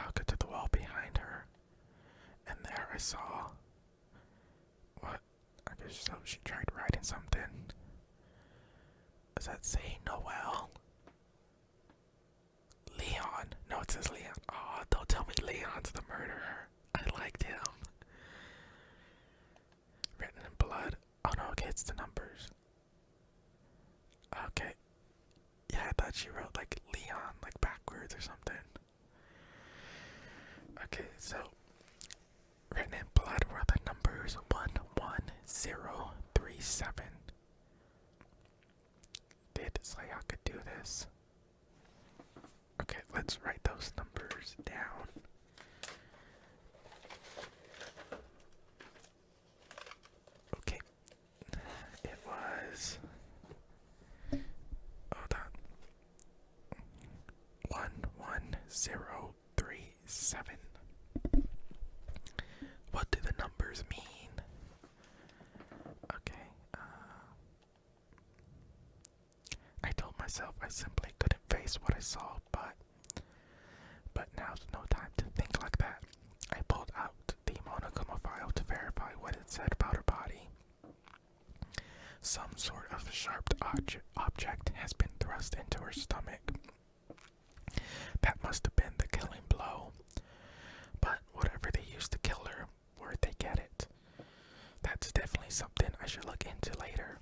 Sayaka to the wall behind her, and there I saw. What? I guess so. She tried writing something. Does that say Noel? Leon. No, it says Leon. Oh, don't tell me Leon's the murderer. I liked him. Written in blood. Oh no, okay, it's the numbers. Okay. Yeah, I thought she wrote like Leon, like backwards or something. Okay, so written in blood were the numbers 11037. Did Sayaka do this? Okay, let's write those numbers down. Okay, it was. Hold on. 11037. What do the numbers mean? Okay, I told myself I simply couldn't face what I saw, but now's no time to think like that. I pulled out the Monokuma file to verify what it said about her body. Some sort of sharp object has been thrust into her stomach. That must have been the killing blow. But whatever they used to kill her, where'd they get it? That's definitely something I should look into later.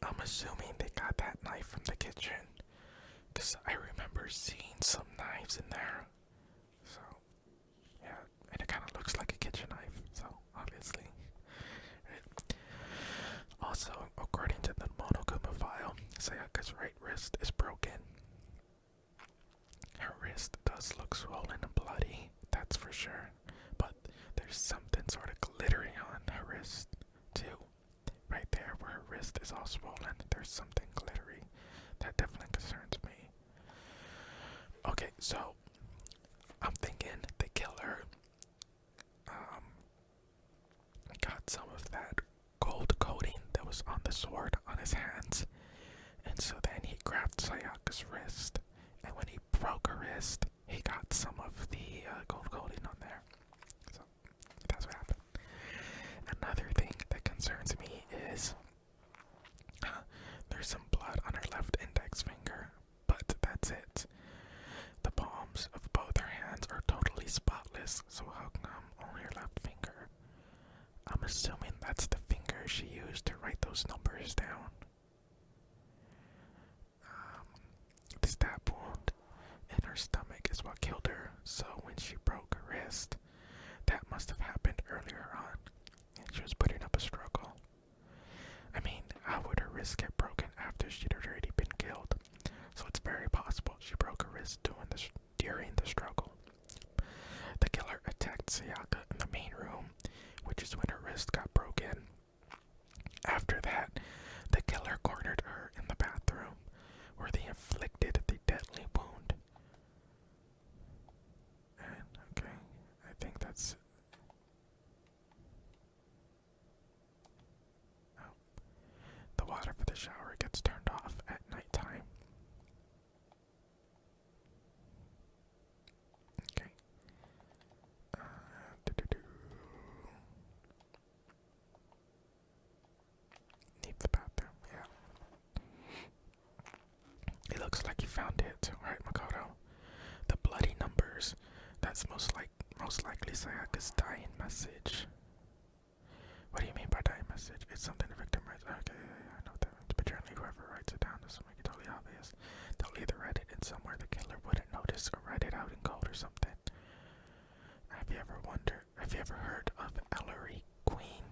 I'm assuming they got that knife from the kitchen, because I remember seeing some knives in there. So, yeah, and it kind of looks like a kitchen knife, so obviously. Also, according to the Monokuma file, Sayaka's right wrist is broken. Her wrist does look swollen and bloody, that's for sure, but there's something sort of glittery on her wrist, too. Right there where her wrist is all swollen, there's something glittery. That definitely concerns me. Okay, so I'm thinking the killer got some of that gold coating that was on the sword on his hands, and so then he grabbed Sayaka's wrist, and when he broke her wrist, he got some of the gold coating on there. So that's what happened. Another thing that concerns me is there's some blood on her left index finger, but that's it. The palms of both her hands are totally spotless, so how come only her left finger? I'm assuming that's the finger she used to write those numbers down. The stab wound in her stomach is what killed her, so when she broke her wrist, that must have happened earlier on, and she was putting up a struggle. I mean, how would her wrist get broken after she'd already been killed? So it's very possible she broke her wrist during the struggle. The killer attacked Sayaka in the main room, which is when her wrist got broken. After that, the killer cornered her in the bathroom, where they inflicted the deadly wound. And, okay, I think that's... Oh. The water for the shower gets turned off at nighttime. Okay. Need the bathroom, yeah. It looks like you found it, right, Makoto? The bloody numbers. That's most likely Sayaka's dying message. What do you mean by dying message? It's something the victim writes. Okay, I know what that means. But generally, whoever writes it down doesn't make it totally obvious. They'll either write it in somewhere the killer wouldn't notice, or write it out in code or something. Have you ever heard of Ellery Queen?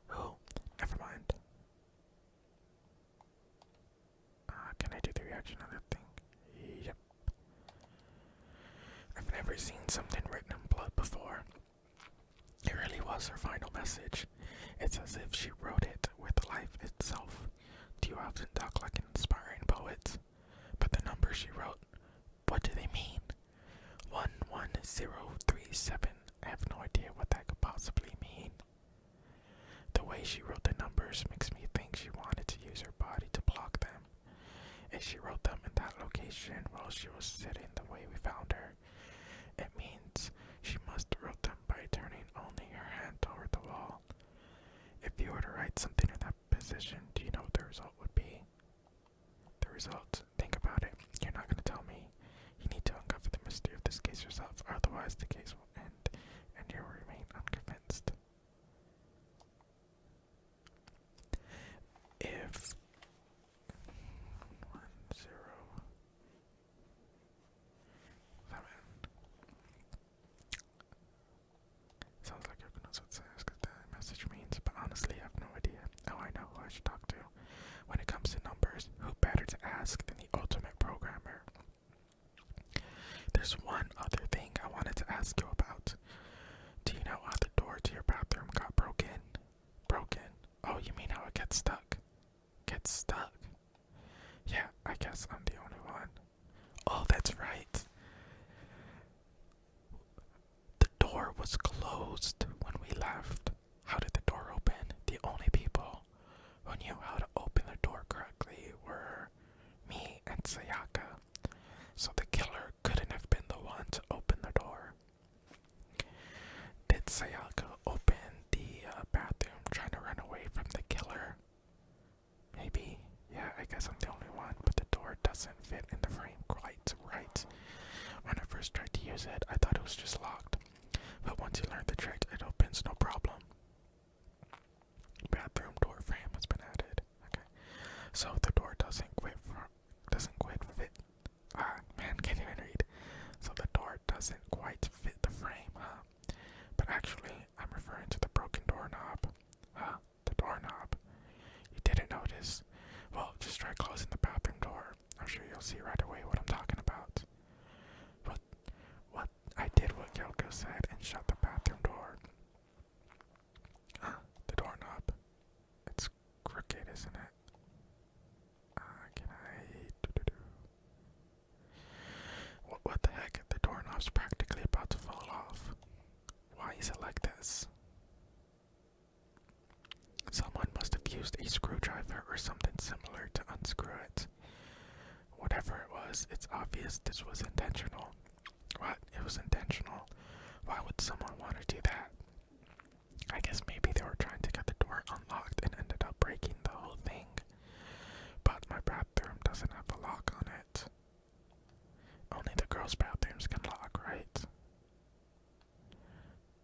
Who? Never mind. Can I do the reaction on that thing? Yep. I've never seen something written in blood before. It really was her final message. It's as if she wrote it with life itself. Do you often talk like an inspiring poet? But the numbers she wrote, what do they mean? 11037. I have no idea what that could possibly mean. The way she wrote the numbers makes me think she wanted to use her body to block them. she wrote them in that location while she was sitting the way we found her. It means she must have wrote them by turning only her hand toward the wall. If you were to write something in that position, do you know what the result would be? The result? Think about it. You're not going to tell me. You need to uncover the mystery of this case yourself, otherwise the case will end, and you will remain unconvinced. If 107 sounds like everyone knows what says because the message means, but honestly I have no idea. Oh, I know who I should talk to. When it comes to numbers, who better to ask than the ultimate programmer? There's one other thing I wanted to ask you about. Do you know how the door to your bathroom got broken? Broken? Oh, you mean how it gets stuck? Gets stuck? Yeah, I guess I'm the only one. Oh, that's right. The door was closed when we left. How did the door open? The only people who knew how to open the door correctly were me and Sayaka. So the killer couldn't have been the one to open the door. Did Sayaka open the bathroom trying to run away from the killer? Maybe. Yeah, I guess I'm the only one, but the door doesn't fit in the frame quite right. When I first tried to use it, I thought it was just locked. But once you learn the trick, it opens no problem. Bathroom door frame has been added. Okay. So the door doesn't quite fit. Ah, man, can't even read. So the door doesn't quite fit the frame, huh? But actually, I'm referring to the broken doorknob. Huh? The doorknob. You didn't notice? Well, just try closing the bathroom door. I'm sure you'll see right away what I'm talking about. What? I did what Kyoko said and shut the bathroom door. The doorknob. It's crooked, isn't it? Can I... What the heck? The doorknob's practically about to fall off. Why is it like this? Someone must have used a screwdriver or something similar to unscrew it. Whatever it was, it's obvious this was intentional. What? It was intentional? Why would someone want to do that? I guess maybe they were trying to get the door unlocked and ended up breaking the whole thing. But my bathroom doesn't have a lock on it. Only the girls' bathrooms can lock, right?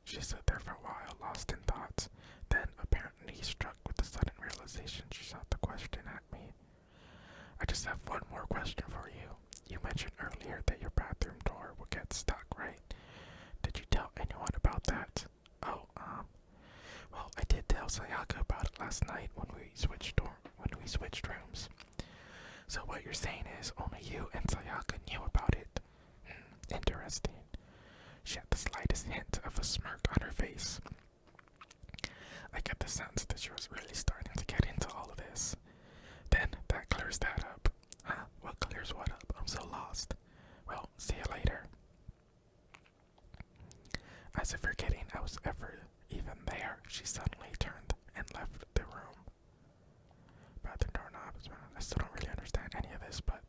She sat there for a while, lost in thoughts. Then, apparently struck with a sudden realization, she shot the question at me. I just have one more question for you. You mentioned earlier that your bathroom door would get stuck, right? Did you tell anyone about that? Oh, well, I did tell Sayaka about it last night when we switched rooms. So what you're saying is only you and Sayaka knew about it. Interesting. She had the slightest hint of a smirk on her face. I get the sense that she was really starting to get into all of this. Then that clears that up. Huh? What clears what up? I'm so lost. Well, see you later. As if forgetting I was ever even there, she suddenly turned and left the room. Bathroom doorknobs, man. I still don't really understand any of this, but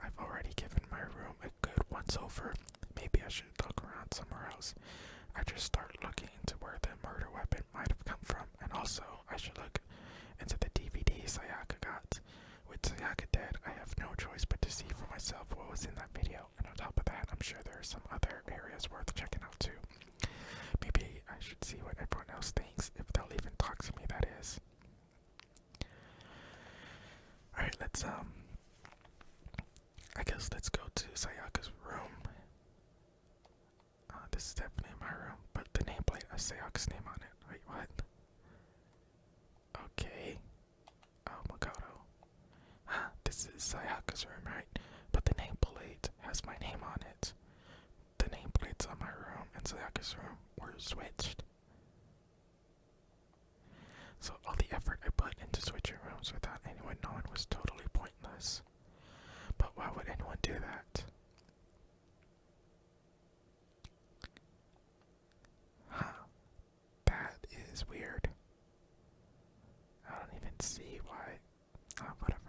I've already given my room a good once over. Maybe I should look around somewhere else. I just start looking into where the murder weapon might have come from, and also I should look into the DVD Sayaka got. With Sayaka dead, I have no choice but to see for myself what was in that video, and on top of that, I'm sure there are some other areas worth checking out too. Maybe I should see what everyone else thinks, if they'll even talk to me, that is. Alright, I guess let's go to Sayaka's room. This is definitely my room, but the nameplate has Sayaka's name on it. Wait, what? Okay. Oh, Makoto. This is Sayaka's room, right? But the nameplate has my name on it. The nameplates on my room and Sayaka's room were switched. So all the effort I put into switching rooms without anyone knowing was totally pointless. But why would anyone do that? That is weird. I don't even see why. Whatever.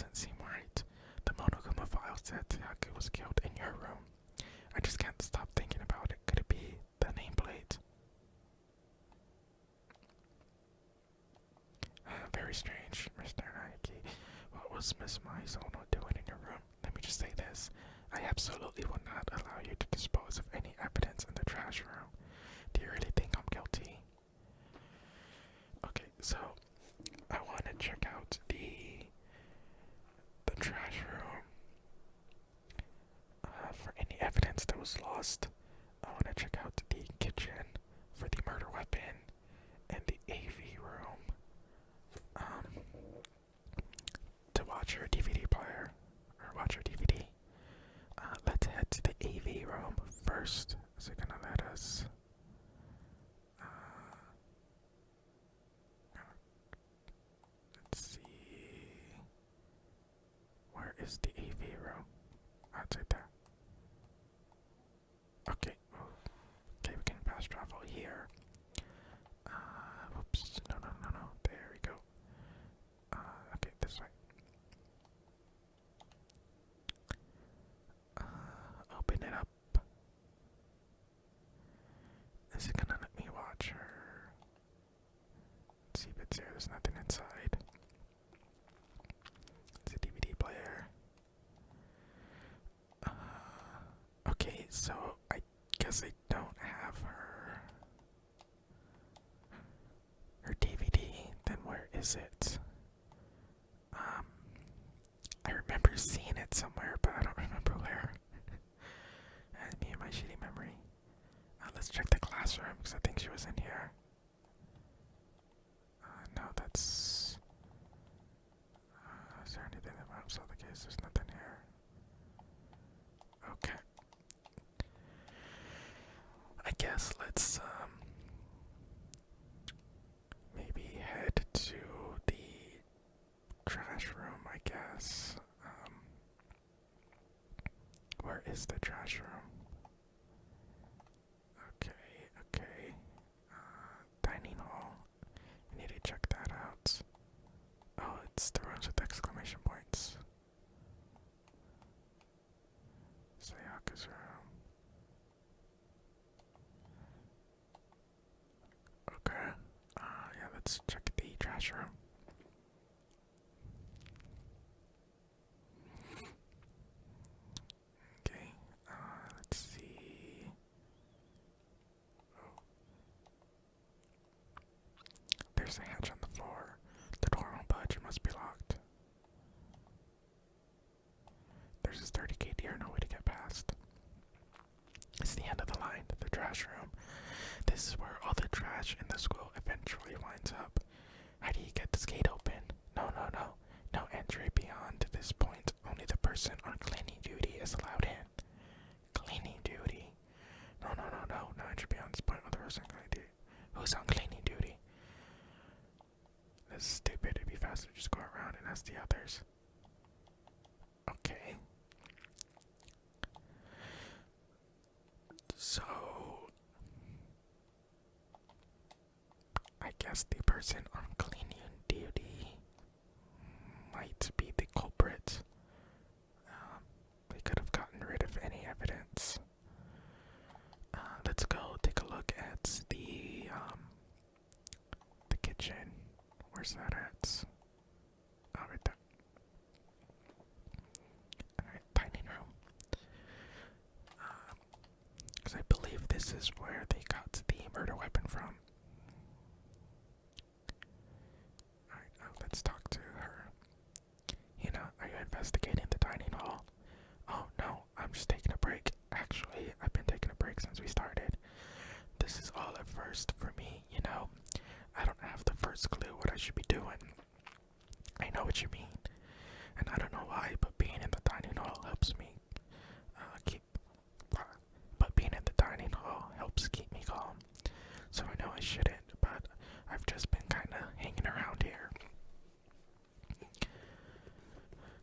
doesn't seem right. The Monokuma file said Sayaka was killed in your room. I just can't stop thinking about it. Could it be the nameplate? Very strange, Mr. Naiki. What was Miss Maizono doing in your room? Let me just say this. I absolutely will not allow you to dispose of any evidence in the trash room. Do you really think I'm guilty? Okay, so I want to check out the trash room for any evidence that was lost. I want to check out the kitchen for the murder weapon and the AV room to watch your DVD player or watch your DVD. Let's head to the AV room first. Is it gonna let us? Let's see. Where is the AV room? Oh, it's right there. Okay. Okay, we can fast travel here. Whoops. No. There we go. Okay, this way. Open it up. Is it gonna let me watch her? Let's see if it's here. There's nothing inside. It's a DVD player. Okay, so I guess I don't have her DVD. Then where is it? I remember seeing it somewhere, but I don't remember where. And me and my shitty memory. Let's check the classroom, because I think she was in here. No, that's... is there anything that maps out the case? There's nothing here. Okay. I guess let's, maybe head to the trash room, I guess. Where is the trash room? Okay. Dining hall. I need to check that out. Oh, it's the rooms with exclamation points. Sayaka's room. Okay. Yeah, let's check the trash room. Okay, let's see. Oh. There's a hatch on the floor. The door won't budge, it must be locked. There's a sturdy gate here, no way to get past. It's the end of the line, the trash room. This is where all the trash in the school eventually winds up. How do you get this gate open? No. No entry beyond this point. Only the person on cleaning duty is allowed in. Cleaning duty? No entry beyond this point. Only the person on cleaning duty. Who's on cleaning duty? This is stupid. It'd be faster to just go around and ask the others. Okay. So I guess the person on cleaning duty might be the culprit. We could have gotten rid of any evidence. Let's go take a look at the kitchen. Where's that at? Oh, right there. Alright, dining room. Because I believe this is where they got the murder weapon from. Alright, let's talk to her. Hina, are you investigating the dining hall? Oh no, I'm just taking a break. Actually, I've been taking a break since we started. This is all at first for me, you know. I don't have the first clue what I should be doing. I know what you mean. And I don't know why, but being in the dining hall helps me keep me calm. So I know I shouldn't, but I've just been kinda hanging around here.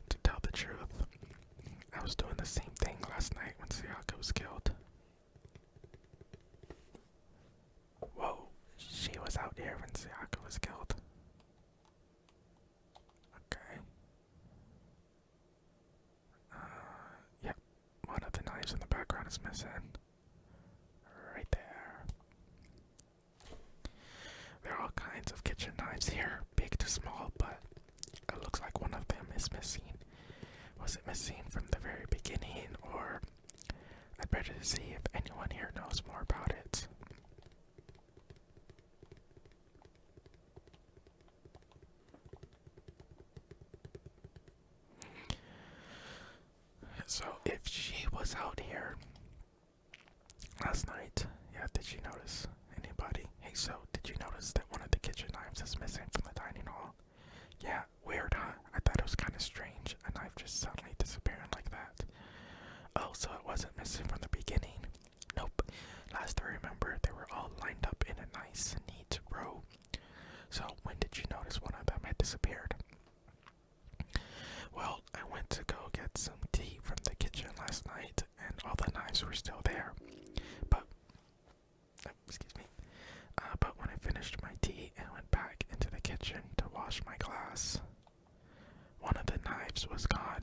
To tell the truth, I was doing the same thing last night when Sayaka was killed. Whoa, she was out here when Sayaka was killed. Okay. is missing. Right there. There are all kinds of kitchen knives here, big to small, but it looks like one of them is missing. Was it missing from the very beginning, or I'd better see if anyone here knows more about it. So if she was out here last night, yeah, did she notice anybody? Hey, so did you notice that one of the kitchen knives is missing from the dining hall? Yeah, weird, huh? I thought it was kind of strange, a knife just suddenly disappearing like that. Oh, so it wasn't missing from the beginning? Nope. Last I remember, they were all lined up in a nice, neat row. So when did you notice one of them had disappeared? Well, I went to go get some tea from the kitchen last night, and all the knives were still there. But, excuse me. But when I finished my tea and went back into the kitchen to wash my glass, one of the knives was gone.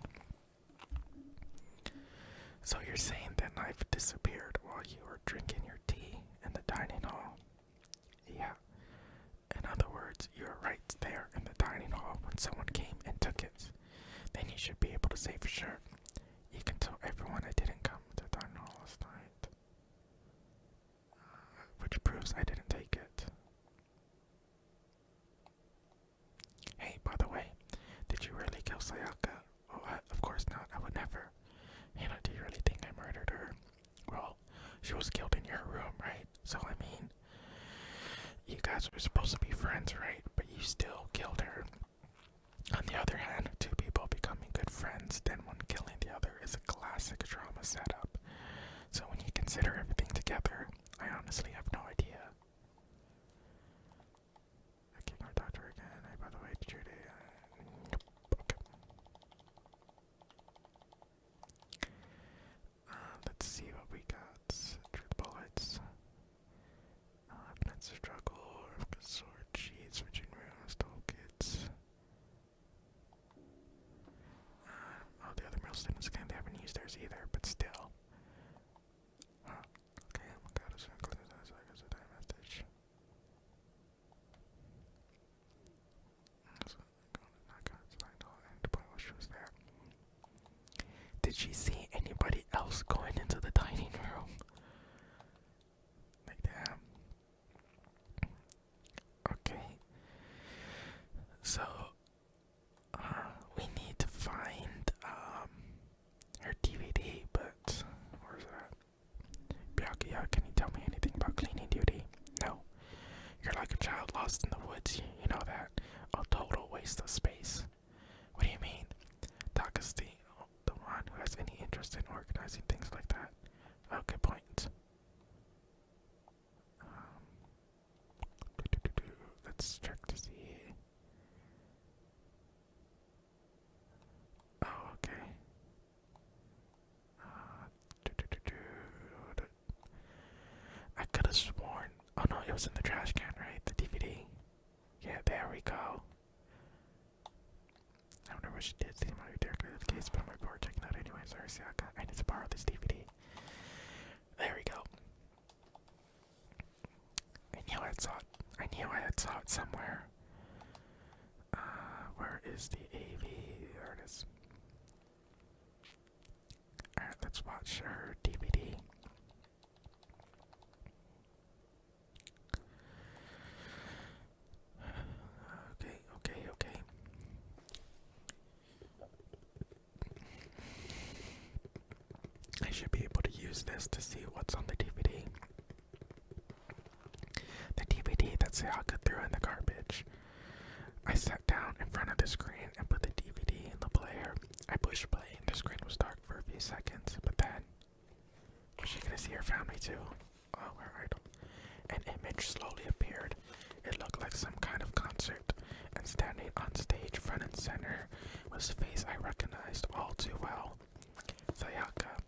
So you're saying that knife disappeared while you were drinking your tea in the dining hall? Yeah. In other words, you were right there in the dining hall when someone came and took it. Then you should be able to say for sure. You can tell everyone I didn't come to the dining hall last night. Which proves I didn't take it. Hey, by the way, did you really kill Sayaka? Oh, of course not. I would never. Do you really think I murdered her? Well, she was killed in your room, right? So, I mean, you guys were supposed to be friends, right? But you still killed her. On the other hand, two people becoming good friends, then one killing the other is a classic drama setup. So when you consider everything together, I honestly have no idea. I can't go talk to her again. Hey, by the way, did you nope. Okay. Let's see what we got. Truth bullets. Evidence of struggle, sword, cheese, switching rooms, toolkits. Oh, the other middle students again, they haven't used theirs either, but still. Huh. Okay, oh my god, it's so close. I guess a time message. Did she see anybody else going into the dining room? Like that. Okay. So, we need to find her DVD, but where's that? Byakuya, can you tell me anything about cleaning duty? No. You're like a child lost in the woods, you know that. A total waste of space. What do you mean? Taka's the one who has any interest in organizing things like that. Oh, good point. Let's check to see. Oh, okay. I could have sworn. Oh no, it was in the trash can, right? The DVD. Yeah, there we go. I wonder what she did. See my directly to the case, but I'm report checking out anyway. Sorry, Siaka. I need to borrow this DVD. There we go. I knew I had saw it somewhere. Where is the AV? There it is. Alright, let's watch her DVD. Okay. I should be able to use this to see what's on the DVD. The DVD that Sayaka threw in the garbage. I sat down in front of the screen and put the DVD in the player. I pushed play and the screen was dark for a few seconds, but then was she gonna see her family too? Oh, her idol. An image slowly appeared. It looked like some kind of concert, and standing on stage front and center was a face I recognized all too well. Sayaka.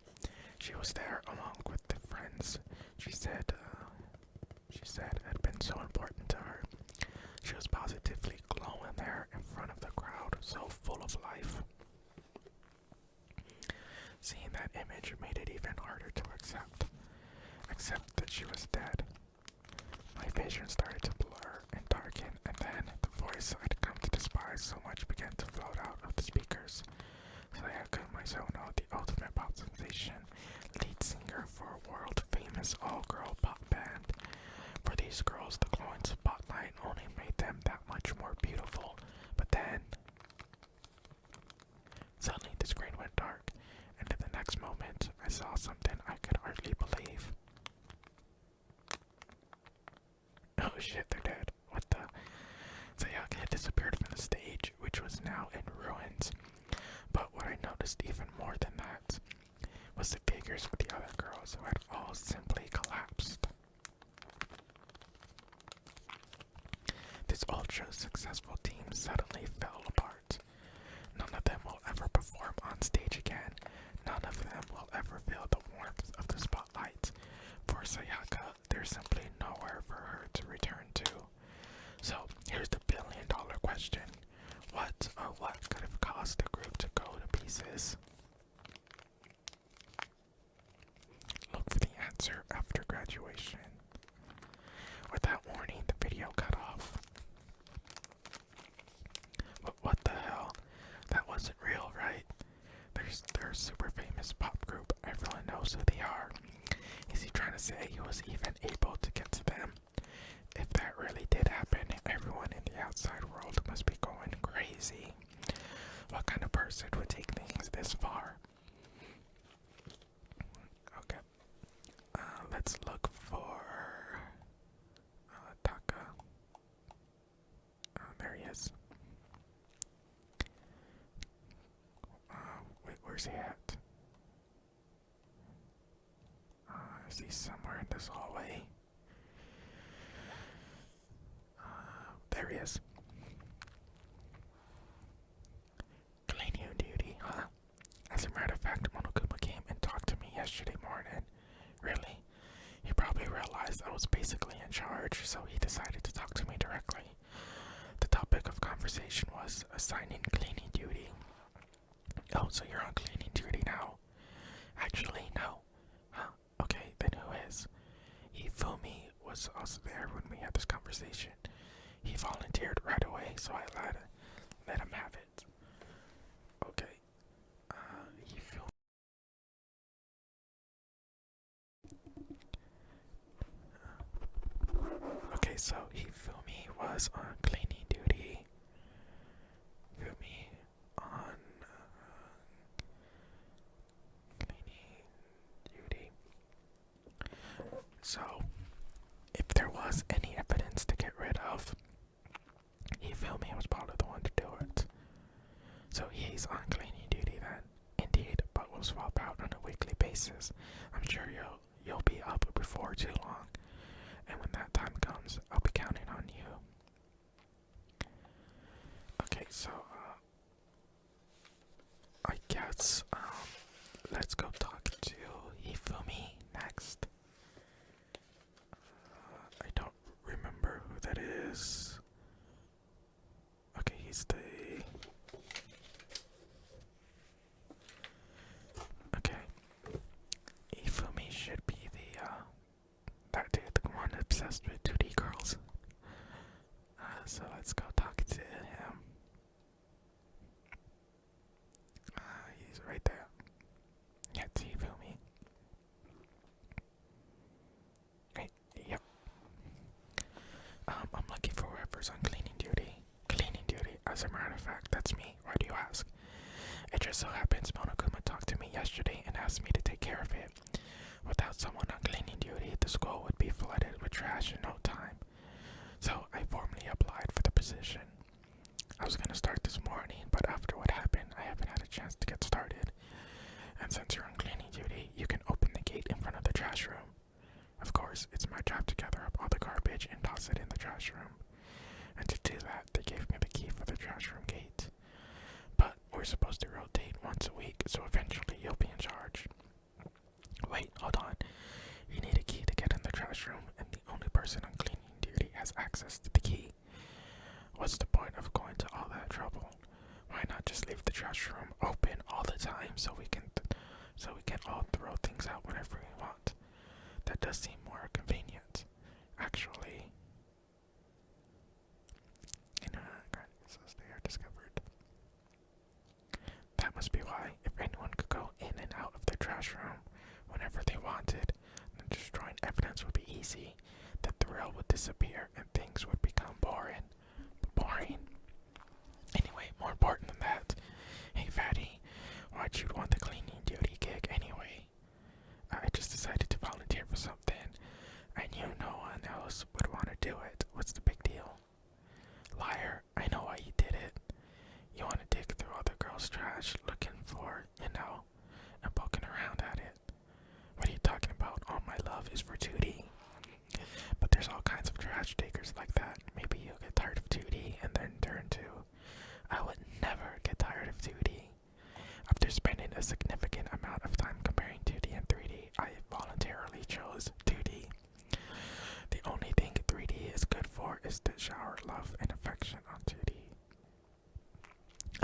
She was there along with the friends she said had been so important to her. She was positively glowing there in front of the crowd, so full of life. Seeing that image made it even harder to accept. Accept that she was dead. My vision started to blur and darken, and then the voice I'd come to despise so much began to float out of the speakers. Sayaka Mizono, the ultimate pop sensation, lead singer for a world-famous all-girl pop band. For these girls, the glowing spotlight only made them that much more beautiful. But then, suddenly the screen went dark, and in the next moment, I saw something I could hardly believe. Oh shit, they're dead. What the? Sayaka had disappeared from the stage, which was now in ruins. But what I noticed even more than that was the figures of the other girls who had all simply collapsed. This ultra-successful team suddenly fell apart. None of them will ever perform on stage again. None of them will ever feel the warmth of the spotlight. For Sayaka, there's simply nowhere for her to return to. So, here's the billion-dollar question. What could have caused the group to go to pieces? Look for the answer after graduation. Without warning, the video cut off. But what the hell? That wasn't real, right? They're a super famous pop group. Everyone knows who they are. Is he trying to say he was even able to get to them? If that really did happen, everyone in the outside world must be going crazy. What kind of person would take things this far? Okay. Let's look for Taka. There he is. Wait, where's he at? Is he somewhere in this hallway? There he is. Cleaning duty, huh? As a matter of fact, Monokuma came and talked to me yesterday morning. Really? He probably realized I was basically in charge, so he decided to talk to me directly. The topic of conversation was assigning cleaning duty. Oh, so you're on cleaning duty now? Actually, no. Huh? Okay, then who is? Hifumi was also there when we had this conversation. He volunteered right away, so I let him have it. Okay. Hifumi. Okay, so Hifumi was on cleaning duty. Hifumi on cleaning duty. So, if there was any evidence to get rid of, Hifumi was probably the one to do it. So he's on cleaning duty then. Indeed, but we'll swap out on a weekly basis. I'm sure you'll be up before too long. And when that time comes, I'll be counting on you. Okay, so I guess let's go talk to Hifumi next. I don't remember who that is. Okay, he's the... Okay. Hifumi should be the, that dude, the one obsessed with 2D girls. So let's go talk to him. He's right there. Yeah, it's Hifumi. Right, yep. I'm looking for whoever's on cleaning duty. Cleaning duty, as a matter of fact, that's me. Why do you ask? It just so happens Monokuma talked to me yesterday and asked me to take care of it. Without someone on cleaning duty, the school would be flooded with trash in no time. So I formally applied for the position. I was gonna start this morning, but after what happened, I haven't had a chance to get started. And since you're on cleaning duty, you can open the gate in front of the trash room. Of course, it's my job to gather up all the garbage and toss it in the trash room. And to do that, they gave me the key for the trash room gate. But we're supposed to rotate once a week, so eventually you'll be in charge. Wait, hold on. You need a key to get in the trash room, and the only person on cleaning duty has access to the key. What's the point of going to all that trouble? Why not just leave the trash room open all the time so does seem more convenient, actually. So they are discovered. That must be why, if anyone could go in and out of the trash room whenever they wanted, then destroying evidence would be easy. The thrill would disappear and things would become boring. Boring. Anyway, more important than that. Hey, Fatty, why'd you want the cleaning duty gig anyway? I just decided to volunteer for something. I knew no one else would want to do it. What's the big deal? Liar, I know why you did it. You want to dig through other girls' trash looking for, and poking around at it. What are you talking about? All my love is for 2D. But there's all kinds of trash diggers like that. Maybe you'll get tired of 2D and then turn to. I would never get tired of 2D. After spending a significant amount of time comparing 2D and 3D, I voluntarily chose 2D. The only thing 3D is good for is to shower love and affection on 2D.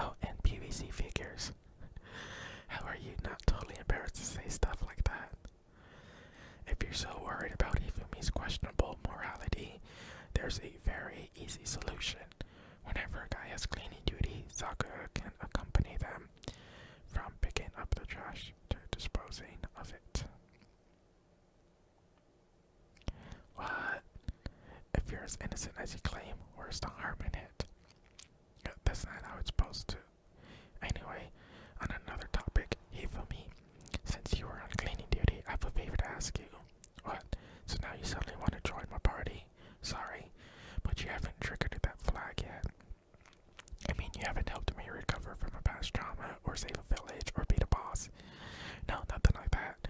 Oh, and PVC figures. How are you not totally embarrassed to say stuff like that? If you're so worried about Hifumi's questionable morality, there's a very easy solution. Whenever a guy has cleaning duty, Sakura can accompany them from picking up the trash to disposing of it. What? If you're as innocent as you claim, where's the harm in it? That's not how it's supposed to. Anyway, on another topic, Hifumi, since you were on cleaning duty, I have a favor to ask you. What? So now you suddenly want to join my party? Sorry, but you haven't triggered that flag yet. I mean, you haven't helped me recover from a past trauma, or save a village, or beat a boss. No, nothing like that.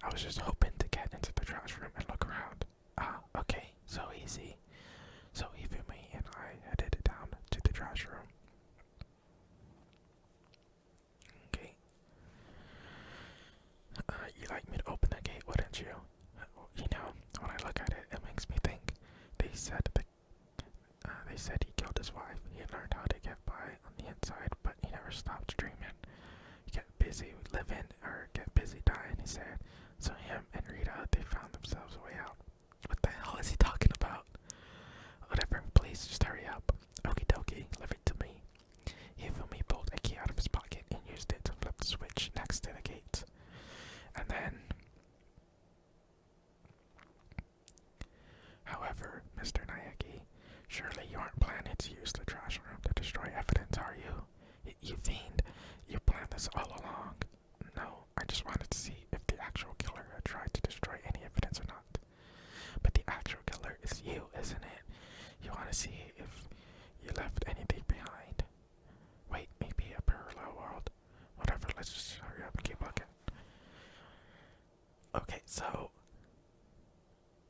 I was just hoping to get into the trash room and look around. Ah, okay, so easy. So Hifumi and I headed down to the trash room. Okay. You'd like me to open the gate, wouldn't you? When I look at it, it makes me think. They said he killed his wife. He learned how to get by on the inside, but he never stopped dreaming. Get busy living or get busy dying, he said. So him and Rita, they found themselves a way out. What the hell is he talking about? Whatever, please just hurry up. Okie dokie, leave it to me. Hifumi pulled a key out of his pocket and used it to flip the switch next to the gate. And then... However, Mr. Nayaki, surely you aren't planning to use the trash room to destroy evidence, are you? You fiend, you planned this all along. No, I just wanted to see if the actual killer had tried to destroy any evidence or not. But the actual killer is you, isn't it? You want to see if you left anything behind. Wait, maybe a parallel world. Whatever, let's just hurry up and keep looking. Okay, so...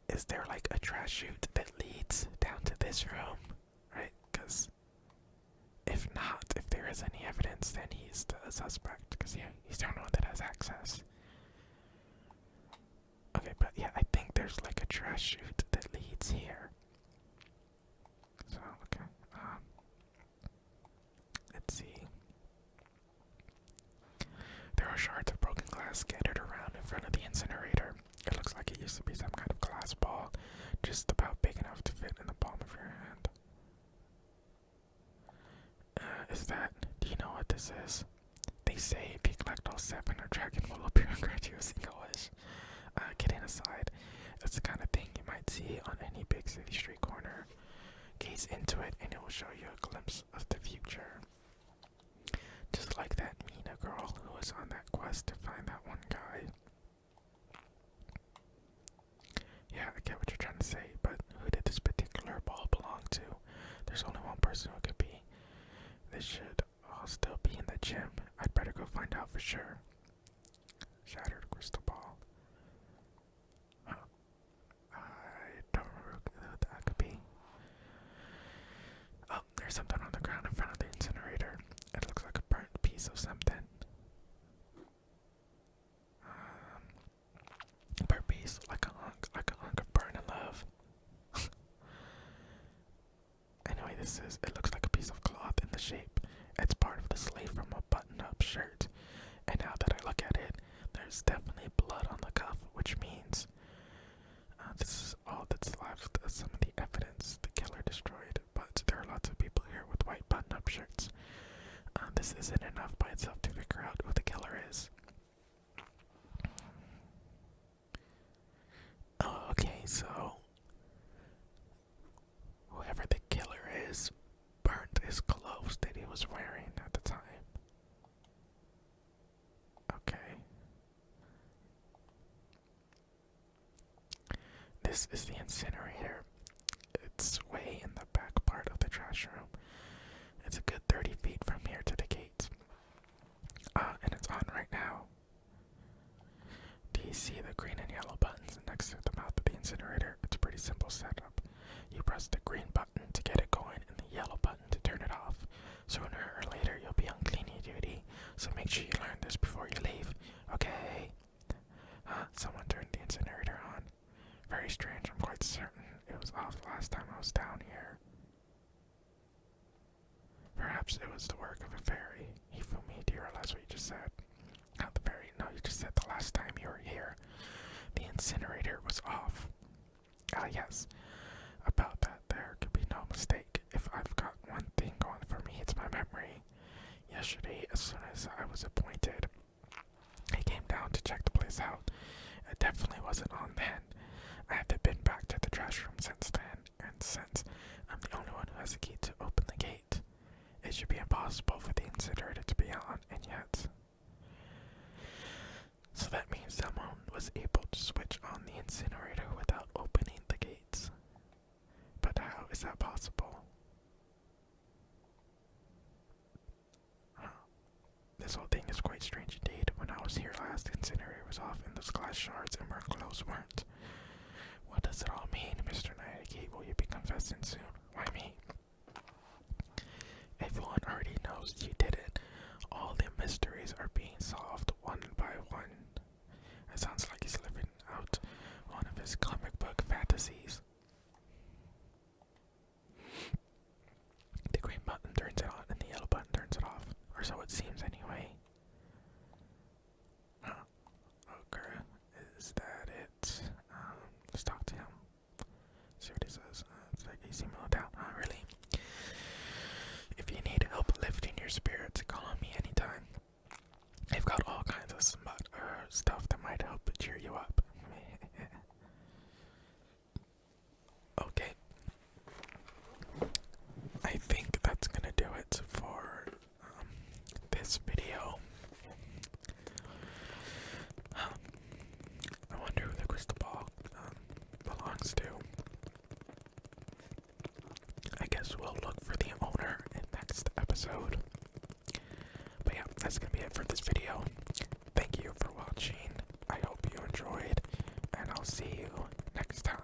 is there like a trash chute that leads down to this room? Right? Because if not, if there is any evidence, then he's the suspect. Because he's the only one that has access. Okay, but yeah, I think there's like a trash chute that leads here. So, okay. Let's see. There are shards of broken glass scattered around in front of the incinerator. It looks like it used to be some kind of glass ball, just about big enough to fit in the palm of your hand. Do you know what this is? They say if you collect all 7, a dragon will appear and grant you a single wish. Kidding aside, it's the kind of thing you might see on any big city street corner. Gaze into it and it will show you a glimpse of the future. Just like that Mina girl who was on that quest to find that one guy. Yeah, I get what you're trying to say, but who did this particular ball belong to? There's only one person who could be. They should all still be in the gym. I'd better go find out for sure. Shattered crystal ball. Huh. I don't remember who that could be. Oh, there's something on the ground in front of the incinerator. It looks like a burnt piece of something. Burnt piece, like a hunk of burning love. Anyway, it looks like a piece of cloth in the shape. It's part of the sleeve from a button-up shirt. And now that I look at it, there's definitely blood on the cuff, which means This is all that's left of some of the evidence the killer destroyed, but there are lots of people here with white button-up shirts. This isn't enough by itself to figure out who the killer is. Oh, okay, so whoever the killer is burned his clothes that he was wearing at the time. Okay. This is the incinerator. It's way in the back part of the trash room. It's a good 30 feet from here to the gate. And it's on right now. Do you see the green and yellow buttons next to the mouth of the incinerator? It's a pretty simple setup. You press the green button to get it going and the yellow button to turn it off. Sooner or later you'll be on cleaning duty, so make sure you learn this before you leave. Okay? Someone turned the incinerator on. Very strange, I'm quite certain it was off last time I was down here. Perhaps it was the work of a fairy. Hifumi, do you realize what you just said? Not the fairy, no, you just said the last time you were here. The incinerator was off. Yes. About that, there could be no mistake. If I've got one thing going for me, it's my memory. Yesterday, as soon as I was appointed, I came down to check the place out. It definitely wasn't on then. I haven't been back to the trash room since then, and since I'm the only one who has a key to open the gate, it should be impossible for the incinerator to be on, and yet. So that means someone was able to switch on the incinerator without opening the gates. But how is that possible? This whole thing is quite strange indeed. When I was here last, the incinerator was off and those glass shards and our clothes weren't. What does it all mean, Mr. Nayaki? Will you be confessing soon? Why me? Everyone already knows you did it. All the mysteries are being solved one by one. It sounds like he's living out one of his comic book fantasies. The green button turns it on and the yellow button turns it off. Or so it seems anyway. Huh. Okay. Is that it? Let's talk to him. See what he says. It's like easy meltdown. Really? If you need help lifting your spirits, call on me anytime. I've got all kinds of stuff that might help cheer you up. Okay. I think that's gonna do it for this video. I wonder who the crystal ball belongs to. I guess we'll look for the owner in next episode. But yeah, that's gonna be it for this video. Thank you for watching. I hope you enjoyed, and I'll see you next time.